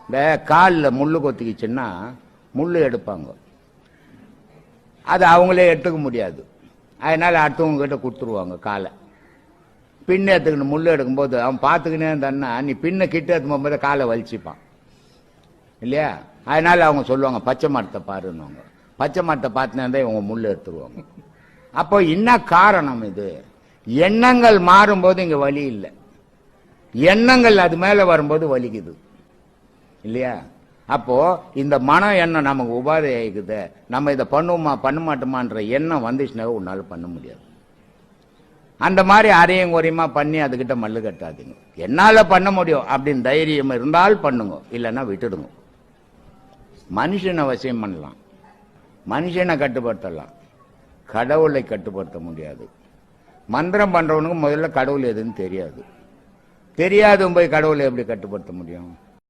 இந்த காலில் முள்ளு கொத்திக்கிச்சுன்னா முள்ளு எடுப்பாங்க, அது அவங்களே எடுத்துக்க முடியாது, அதனால அடுத்தவங்க கிட்ட கொடுத்துருவாங்க காலை. பின்ன எடுத்துக்கணும், முள்ளு எடுக்கும்போது அவன் பார்த்துக்கினே இருந்தான்னா நீ பின்ன கிட்ட எடுத்து போகும்போது காலை வலிச்சுப்பான் இல்லையா. அதனால அவங்க சொல்லுவாங்க பச்சை மரத்தை பாருன்னு. பச்சை மரத்தை பார்த்துனா இவங்க முள்ளு எடுத்துருவாங்க. அப்போ என்ன காரணம்? இது எண்ணங்கள் மாறும்போது இங்க வலி இல்லை, எண்ணங்கள் அது மேல வரும்போது வலிக்குது இல்லையா. அப்போ இந்த மன எண்ணம் நமக்கு உபாதை ஆயிக்குது, நம்ம இதை பண்ணுவோமா பண்ண மாட்டோமான்ற எண்ணம் வந்துச்சுன்னா உன்னால பண்ண முடியாது. அந்த மாதிரி அரையும் குறையுமா பண்ணி அதுகிட்ட மல்லு கட்டாதீங்க. என்னால பண்ண முடியும் அப்படின்னு தைரியம் இருந்தால் பண்ணுங்க, இல்லைன்னா விட்டுடுங்க. மனுஷனை வசியம் பண்ணலாம், மனுஷனை கட்டுப்படுத்தலாம், கடவுளை கட்டுப்படுத்த முடியாது. மந்திரம் பண்றவனுக்கு முதல்ல கடவுள் எதுன்னு தெரியாது, தெரியாதும் போய் கடவுளை எப்படி கட்டுப்படுத்த முடியும்?